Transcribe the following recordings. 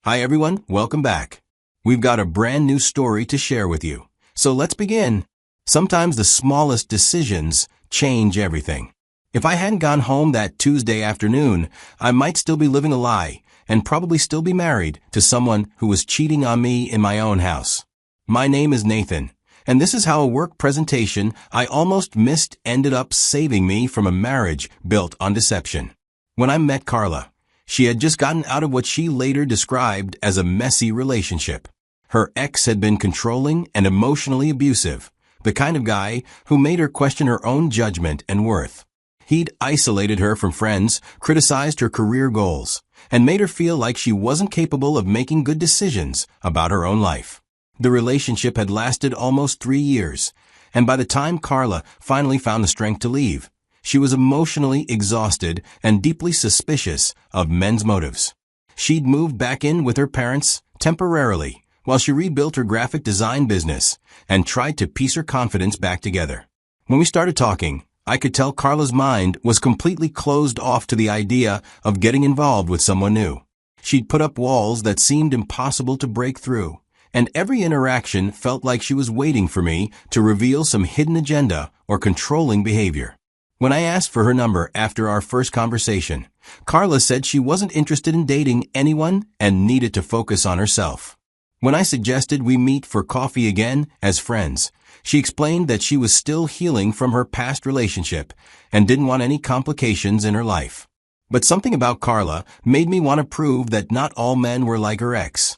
Hi everyone, welcome back. We've got a brand new story to share with you. So let's begin. Sometimes the smallest decisions change everything. If I hadn't gone home that Tuesday afternoon, I might still be living a lie and probably still be married to someone who was cheating on me in my own house. My name is Nathan, and this is how a work presentation I almost missed ended up saving me from a marriage built on deception. When I met Carla, she had just gotten out of what she later described as a messy relationship. Her ex had been controlling and emotionally abusive, the kind of guy who made her question her own judgment and worth. He'd isolated her from friends, criticized her career goals, and made her feel like she wasn't capable of making good decisions about her own life. The relationship had lasted almost 3 years, and by the time Carla finally found the strength to leave, she was emotionally exhausted and deeply suspicious of men's motives. She'd moved back in with her parents temporarily while she rebuilt her graphic design business and tried to piece her confidence back together. When we started talking, I could tell Carla's mind was completely closed off to the idea of getting involved with someone new. She'd put up walls that seemed impossible to break through, and every interaction felt like she was waiting for me to reveal some hidden agenda or controlling behavior. When I asked for her number after our first conversation, Carla said she wasn't interested in dating anyone and needed to focus on herself. When I suggested we meet for coffee again as friends, she explained that she was still healing from her past relationship and didn't want any complications in her life. But something about Carla made me want to prove that not all men were like her ex.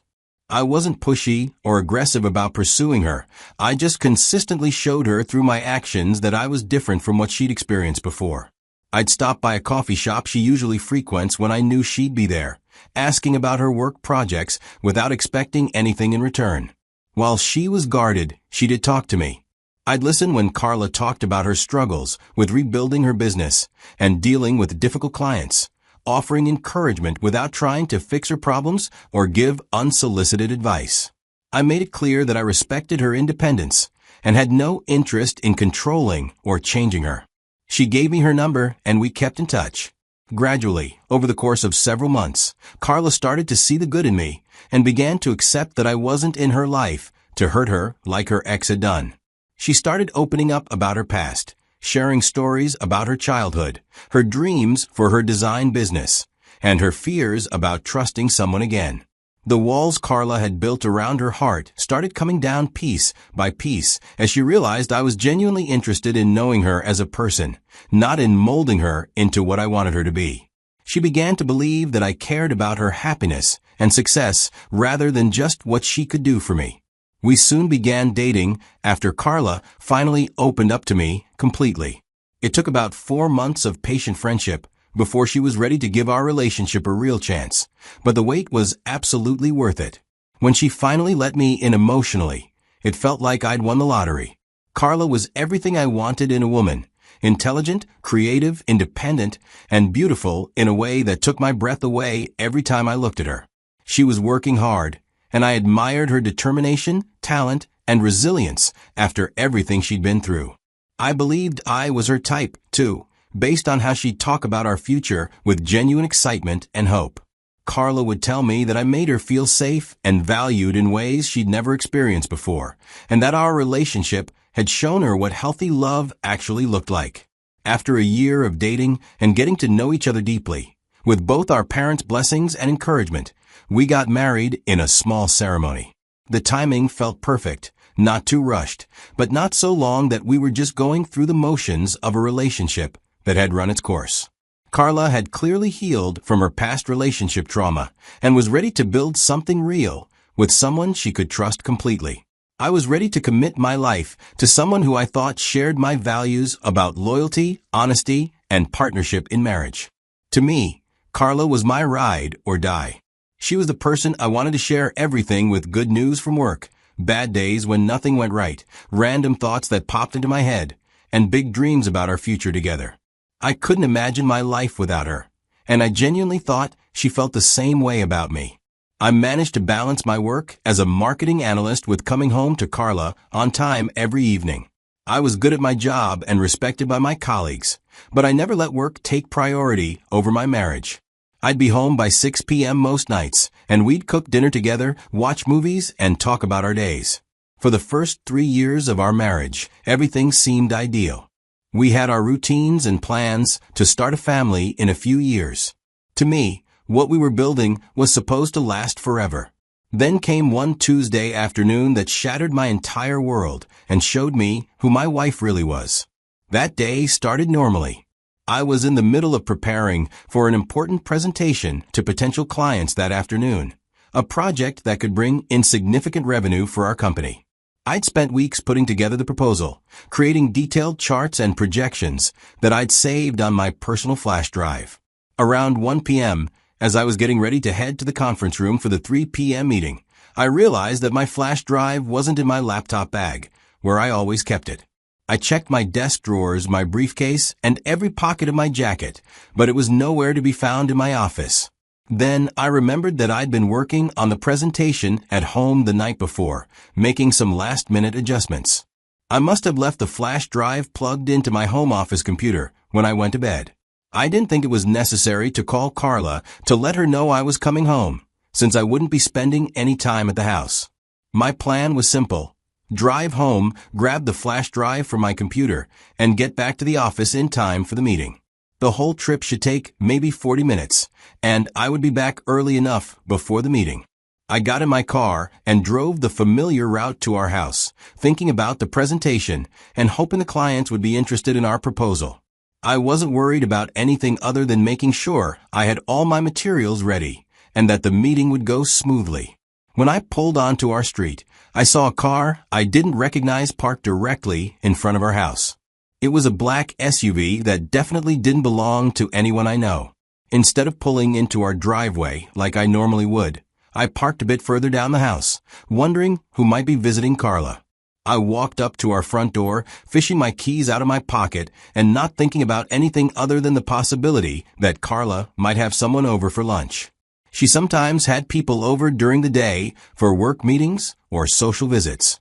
I wasn't pushy or aggressive about pursuing her. I just consistently showed her through my actions that I was different from what she'd experienced before. I'd stop by a coffee shop she usually frequents when I knew she'd be there, asking about her work projects without expecting anything in return. While she was guarded, she did talk to me. I'd listen when Carla talked about her struggles with rebuilding her business and dealing with difficult clients, offering encouragement without trying to fix her problems or give unsolicited advice. I made it clear that I respected her independence and had no interest in controlling or changing her. She gave me her number and we kept in touch. Gradually, over the course of several months, Carla started to see the good in me and began to accept that I wasn't in her life to hurt her like her ex had done. She started opening up about her past, sharing stories about her childhood, her dreams for her design business, and her fears about trusting someone again. The walls Carla had built around her heart started coming down piece by piece as she realized I was genuinely interested in knowing her as a person, not in molding her into what I wanted her to be. She began to believe that I cared about her happiness and success rather than just what she could do for me. We soon began dating after Carla finally opened up to me completely. It took about 4 months of patient friendship before she was ready to give our relationship a real chance, but the wait was absolutely worth it. When she finally let me in emotionally, it felt like I'd won the lottery. Carla was everything I wanted in a woman: intelligent, creative, independent, and beautiful in a way that took my breath away every time I looked at her. She was working hard, and I admired her determination, talent, and resilience after everything she'd been through. I believed I was her type, too, based on how she'd talk about our future with genuine excitement and hope. Carla would tell me that I made her feel safe and valued in ways she'd never experienced before, and that our relationship had shown her what healthy love actually looked like. After a year of dating and getting to know each other deeply, with both our parents' blessings and encouragement, we got married in a small ceremony. The timing felt perfect, not too rushed, but not so long that we were just going through the motions of a relationship that had run its course. Carla had clearly healed from her past relationship trauma and was ready to build something real with someone she could trust completely. I was ready to commit my life to someone who I thought shared my values about loyalty, honesty, and partnership in marriage. To me, Carla was my ride or die. She was the person I wanted to share everything with: good news from work, bad days when nothing went right, random thoughts that popped into my head, and big dreams about our future together. I couldn't imagine my life without her, and I genuinely thought she felt the same way about me. I managed to balance my work as a marketing analyst with coming home to Carla on time every evening. I was good at my job and respected by my colleagues, but I never let work take priority over my marriage. I'd be home by 6 p.m. most nights, and we'd cook dinner together, watch movies, and talk about our days. For the first 3 years of our marriage, everything seemed ideal. We had our routines and plans to start a family in a few years. To me, what we were building was supposed to last forever. Then came one Tuesday afternoon that shattered my entire world and showed me who my wife really was. That day started normally. I was in the middle of preparing for an important presentation to potential clients that afternoon, a project that could bring in significant revenue for our company. I'd spent weeks putting together the proposal, creating detailed charts and projections that I'd saved on my personal flash drive. Around 1 p.m., as I was getting ready to head to the conference room for the 3 p.m. meeting, I realized that my flash drive wasn't in my laptop bag, where I always kept it. I checked my desk drawers, my briefcase, and every pocket of my jacket, but it was nowhere to be found in my office. Then I remembered that I'd been working on the presentation at home the night before, making some last-minute adjustments. I must have left the flash drive plugged into my home office computer when I went to bed. I didn't think it was necessary to call Carla to let her know I was coming home, since I wouldn't be spending any time at the house. My plan was simple. Drive home, grab the flash drive from my computer, and get back to the office in time for the meeting. The whole trip should take maybe 40 minutes, and I would be back early enough before the meeting. I got in my car and drove the familiar route to our house, thinking about the presentation and hoping the clients would be interested in our proposal. I wasn't worried about anything other than making sure I had all my materials ready and that the meeting would go smoothly. When I pulled onto our street, I saw a car I didn't recognize parked directly in front of our house. It was a black SUV that definitely didn't belong to anyone I know. Instead of pulling into our driveway like I normally would, I parked a bit further down the house, wondering who might be visiting Carla. I walked up to our front door, fishing my keys out of my pocket and not thinking about anything other than the possibility that Carla might have someone over for lunch. She sometimes had people over during the day for work meetings or social visits.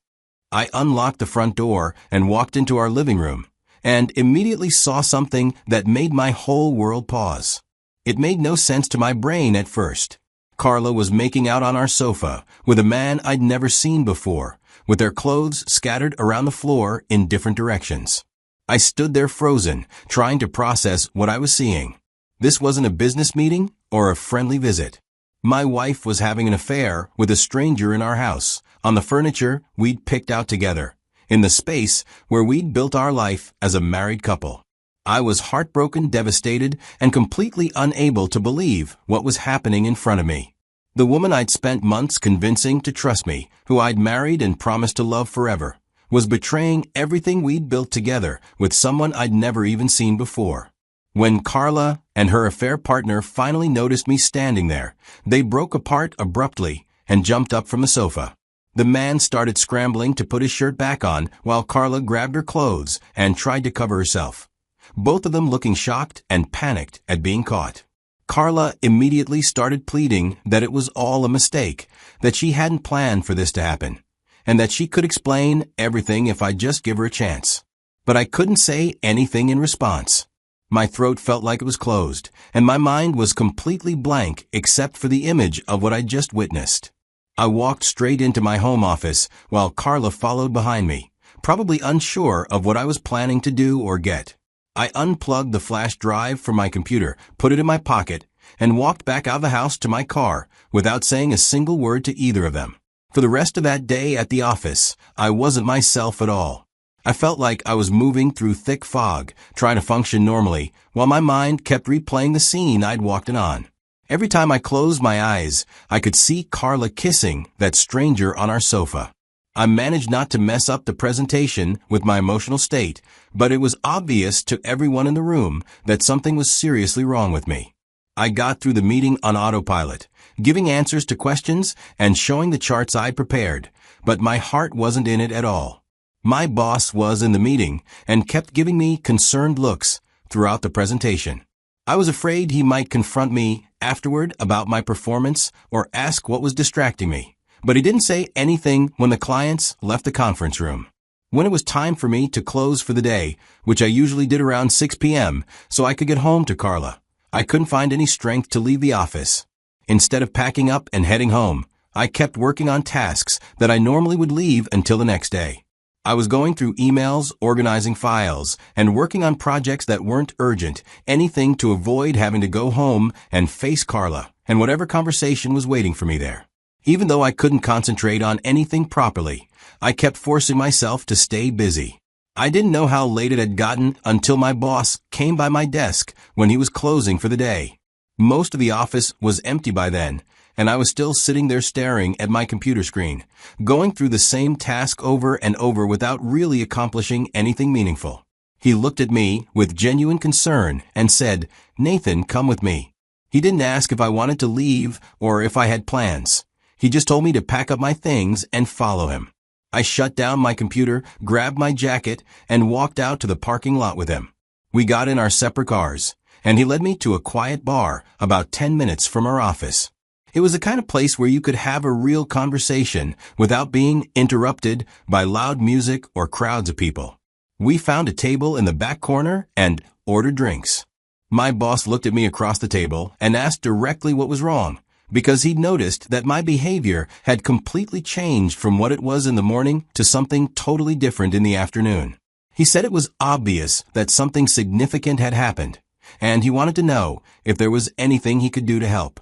I unlocked the front door and walked into our living room, and immediately saw something that made my whole world pause. It made no sense to my brain at first. Carla was making out on our sofa with a man I'd never seen before, with their clothes scattered around the floor in different directions. I stood there frozen, trying to process what I was seeing. This wasn't a business meeting or a friendly visit. My wife was having an affair with a stranger in our house, on the furniture we'd picked out together, in the space where we'd built our life as a married couple. I was heartbroken, devastated, and completely unable to believe what was happening in front of me. The woman I'd spent months convincing to trust me, who I'd married and promised to love forever, was betraying everything we'd built together with someone I'd never even seen before. When Carla and her affair partner finally noticed me standing there, they broke apart abruptly and jumped up from the sofa. The man started scrambling to put his shirt back on while Carla grabbed her clothes and tried to cover herself, both of them looking shocked and panicked at being caught. Carla immediately started pleading that it was all a mistake, that she hadn't planned for this to happen, and that she could explain everything if I'd just give her a chance. But I couldn't say anything in response. My throat felt like it was closed, and my mind was completely blank except for the image of what I'd just witnessed. I walked straight into my home office while Carla followed behind me, probably unsure of what I was planning to do or get. I unplugged the flash drive from my computer, put it in my pocket, and walked back out of the house to my car without saying a single word to either of them. For the rest of that day at the office, I wasn't myself at all. I felt like I was moving through thick fog, trying to function normally, while my mind kept replaying the scene I'd walked in on. Every time I closed my eyes, I could see Carla kissing that stranger on our sofa. I managed not to mess up the presentation with my emotional state, but it was obvious to everyone in the room that something was seriously wrong with me. I got through the meeting on autopilot, giving answers to questions and showing the charts I'd prepared, but my heart wasn't in it at all. My boss was in the meeting and kept giving me concerned looks throughout the presentation. I was afraid he might confront me afterward about my performance or ask what was distracting me, but he didn't say anything when the clients left the conference room. When it was time for me to close for the day, which I usually did around 6 p.m. so I could get home to Carla, I couldn't find any strength to leave the office. Instead of packing up and heading home, I kept working on tasks that I normally would leave until the next day. I was going through emails, organizing files, and working on projects that weren't urgent, anything to avoid having to go home and face Carla and whatever conversation was waiting for me there. Even though I couldn't concentrate on anything properly, I kept forcing myself to stay busy. I didn't know how late it had gotten until my boss came by my desk when he was closing for the day. Most of the office was empty by then, and I was still sitting there staring at my computer screen, going through the same task over and over without really accomplishing anything meaningful. He looked at me with genuine concern and said, "Nathan, come with me." He didn't ask if I wanted to leave or if I had plans. He just told me to pack up my things and follow him. I shut down my computer, grabbed my jacket, and walked out to the parking lot with him. We got in our separate cars, and he led me to a quiet bar about 10 minutes from our office. It was the kind of place where you could have a real conversation without being interrupted by loud music or crowds of people. We found a table in the back corner and ordered drinks. My boss looked at me across the table and asked directly what was wrong, because he'd noticed that my behavior had completely changed from what it was in the morning to something totally different in the afternoon. He said it was obvious that something significant had happened, and he wanted to know if there was anything he could do to help.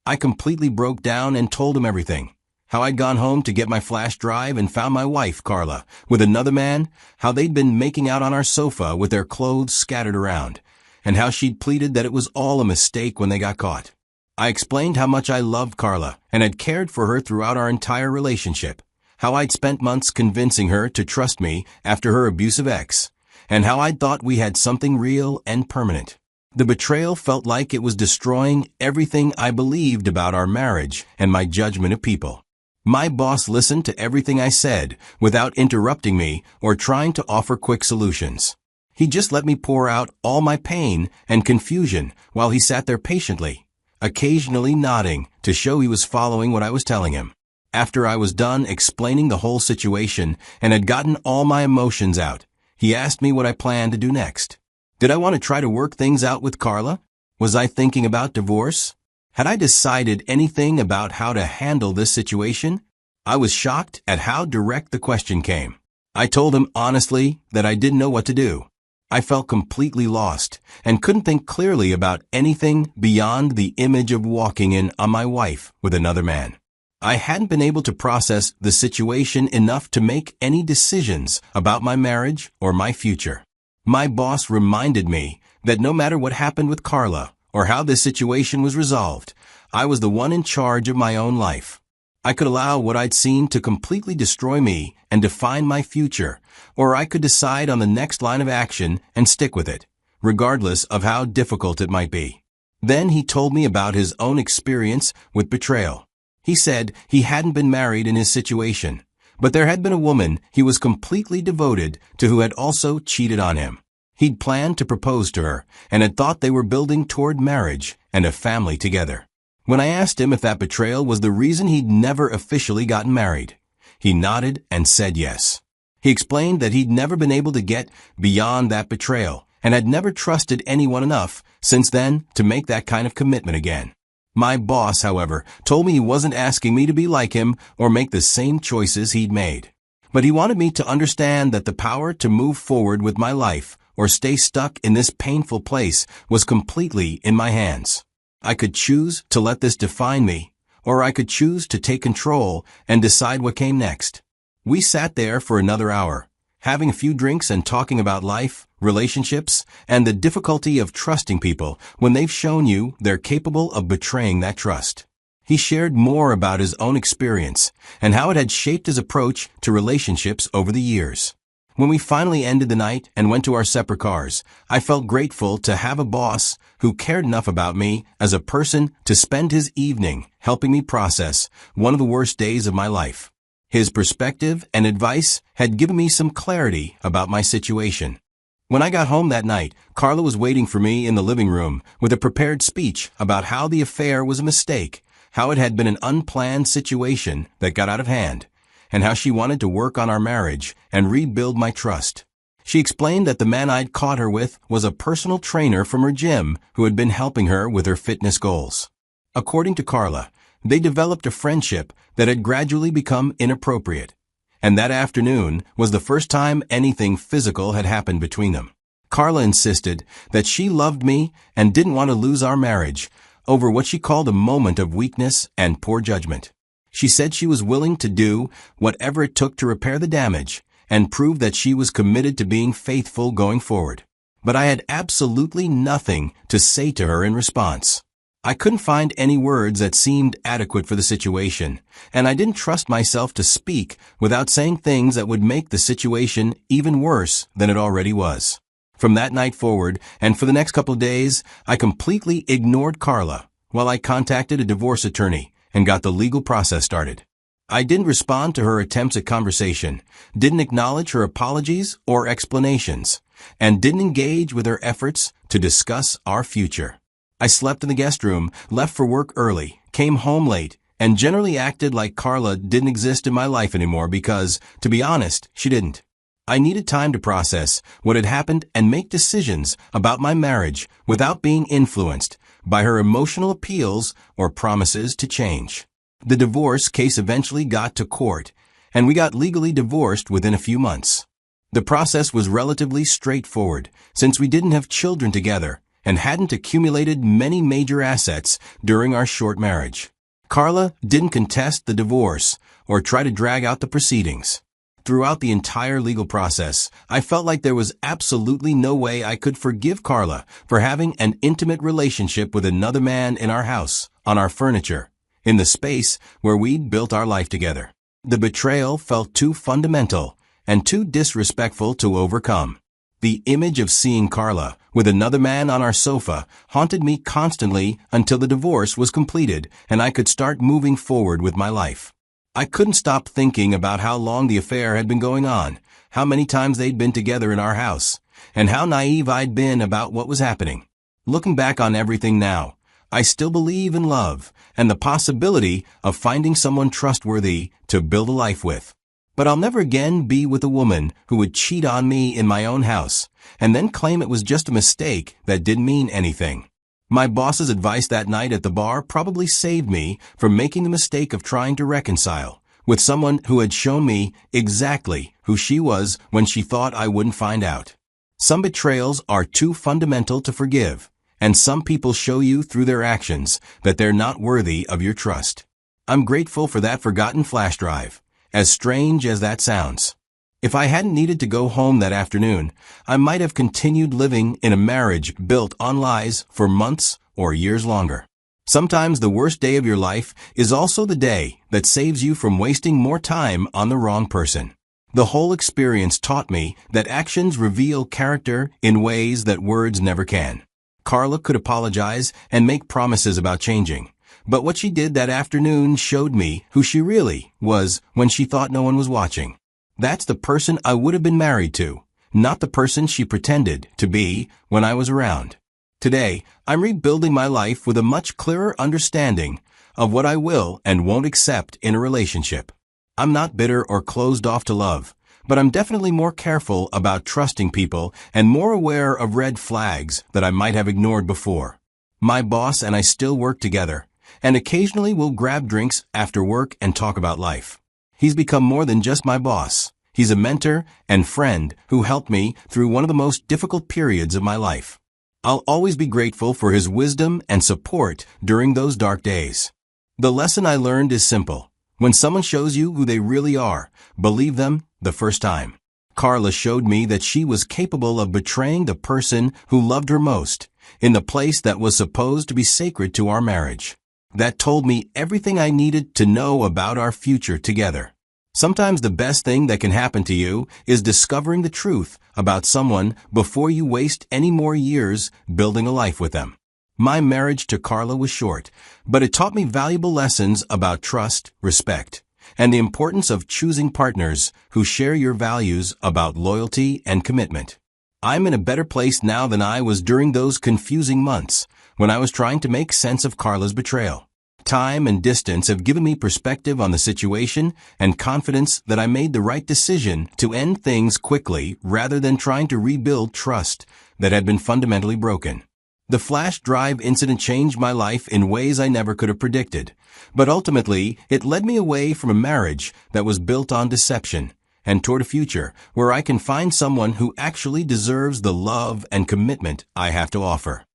I completely broke down and told him everything. How I'd gone home to get my flash drive and found my wife, Carla, with another man, how they'd been making out on our sofa with their clothes scattered around, and how she'd pleaded that it was all a mistake when they got caught. I explained how much I loved Carla and had cared for her throughout our entire relationship, how I'd spent months convincing her to trust me after her abusive ex, and how I'd thought we had something real and permanent. The betrayal felt like it was destroying everything I believed about our marriage and my judgment of people. My boss listened to everything I said without interrupting me or trying to offer quick solutions. He just let me pour out all my pain and confusion while he sat there patiently, occasionally nodding to show he was following what I was telling him. After I was done explaining the whole situation and had gotten all my emotions out, he asked me what I planned to do next. Did I want to try to work things out with Carla? Was I thinking about divorce? Had I decided anything about how to handle this situation? I was shocked at how direct the question came. I told him honestly that I didn't know what to do. I felt completely lost and couldn't think clearly about anything beyond the image of walking in on my wife with another man. I hadn't been able to process the situation enough to make any decisions about my marriage or my future. My boss reminded me that no matter what happened with Carla or how this situation was resolved, I was the one in charge of my own life. I could allow what I'd seen to completely destroy me and define my future, or I could decide on the next line of action and stick with it, regardless of how difficult it might be. Then he told me about his own experience with betrayal. He said he hadn't been married in his situation, but there had been a woman he was completely devoted to who had also cheated on him. He'd planned to propose to her and had thought they were building toward marriage and a family together. When I asked him if that betrayal was the reason he'd never officially gotten married, he nodded and said yes. He explained that he'd never been able to get beyond that betrayal and had never trusted anyone enough since then to make that kind of commitment again. My boss, however, told me he wasn't asking me to be like him or make the same choices he'd made. But he wanted me to understand that the power to move forward with my life or stay stuck in this painful place was completely in my hands. I could choose to let this define me, or I could choose to take control and decide what came next. We sat there for another hour, having a few drinks and talking about life, relationships, and the difficulty of trusting people when they've shown you they're capable of betraying that trust. He shared more about his own experience and how it had shaped his approach to relationships over the years. When we finally ended the night and went to our separate cars, I felt grateful to have a boss who cared enough about me as a person to spend his evening helping me process one of the worst days of my life. His perspective and advice had given me some clarity about my situation. When I got home that night, Carla was waiting for me in the living room with a prepared speech about how the affair was a mistake, how it had been an unplanned situation that got out of hand, and how she wanted to work on our marriage and rebuild my trust. She explained that the man I'd caught her with was a personal trainer from her gym who had been helping her with her fitness goals. According to Carla, they developed a friendship that had gradually become inappropriate. And that afternoon was the first time anything physical had happened between them. Carla insisted that she loved me and didn't want to lose our marriage over what she called a moment of weakness and poor judgment. She said she was willing to do whatever it took to repair the damage and prove that she was committed to being faithful going forward. But I had absolutely nothing to say to her in response. I couldn't find any words that seemed adequate for the situation, and I didn't trust myself to speak without saying things that would make the situation even worse than it already was. From that night forward, and for the next couple of days, I completely ignored Carla while I contacted a divorce attorney and got the legal process started. I didn't respond to her attempts at conversation, didn't acknowledge her apologies or explanations, and didn't engage with her efforts to discuss our future. I slept in the guest room, left for work early, came home late, and generally acted like Carla didn't exist in my life anymore because, to be honest, she didn't. I needed time to process what had happened and make decisions about my marriage without being influenced by her emotional appeals or promises to change. The divorce case eventually got to court, and we got legally divorced within a few months. The process was relatively straightforward since we didn't have children together and hadn't accumulated many major assets during our short marriage. Carla didn't contest the divorce or try to drag out the proceedings. Throughout the entire legal process, I felt like there was absolutely no way I could forgive Carla for having an intimate relationship with another man in our house, on our furniture, in the space where we'd built our life together. The betrayal felt too fundamental and too disrespectful to overcome. The image of seeing Carla with another man on our sofa haunted me constantly until the divorce was completed and I could start moving forward with my life. I couldn't stop thinking about how long the affair had been going on, how many times they'd been together in our house, and how naive I'd been about what was happening. Looking back on everything now, I still believe in love and the possibility of finding someone trustworthy to build a life with. But I'll never again be with a woman who would cheat on me in my own house and then claim it was just a mistake that didn't mean anything. My boss's advice that night at the bar probably saved me from making the mistake of trying to reconcile with someone who had shown me exactly who she was when she thought I wouldn't find out. Some betrayals are too fundamental to forgive, and some people show you through their actions that they're not worthy of your trust. I'm grateful for that forgotten flash drive, as strange as that sounds. If I hadn't needed to go home that afternoon, I might have continued living in a marriage built on lies for months or years longer. Sometimes the worst day of your life is also the day that saves you from wasting more time on the wrong person. The whole experience taught me that actions reveal character in ways that words never can. Carla could apologize and make promises about changing, but what she did that afternoon showed me who she really was when she thought no one was watching. That's the person I would have been married to, not the person she pretended to be when I was around. Today, I'm rebuilding my life with a much clearer understanding of what I will and won't accept in a relationship. I'm not bitter or closed off to love, but I'm definitely more careful about trusting people and more aware of red flags that I might have ignored before. My boss and I still work together, and occasionally we'll grab drinks after work and talk about life. He's become more than just my boss. He's a mentor and friend who helped me through one of the most difficult periods of my life. I'll always be grateful for his wisdom and support during those dark days. The lesson I learned is simple. When someone shows you who they really are, believe them the first time. Carla showed me that she was capable of betraying the person who loved her most in the place that was supposed to be sacred to our marriage. That told me everything I needed to know about our future together. Sometimes the best thing that can happen to you is discovering the truth about someone before you waste any more years building a life with them. My marriage to Carla was short, but it taught me valuable lessons about trust, respect, and the importance of choosing partners who share your values about loyalty and commitment. I'm in a better place now than I was during those confusing months when I was trying to make sense of Carla's betrayal. Time and distance have given me perspective on the situation and confidence that I made the right decision to end things quickly rather than trying to rebuild trust that had been fundamentally broken. The flash drive incident changed my life in ways I never could have predicted, but ultimately it led me away from a marriage that was built on deception and toward a future where I can find someone who actually deserves the love and commitment I have to offer.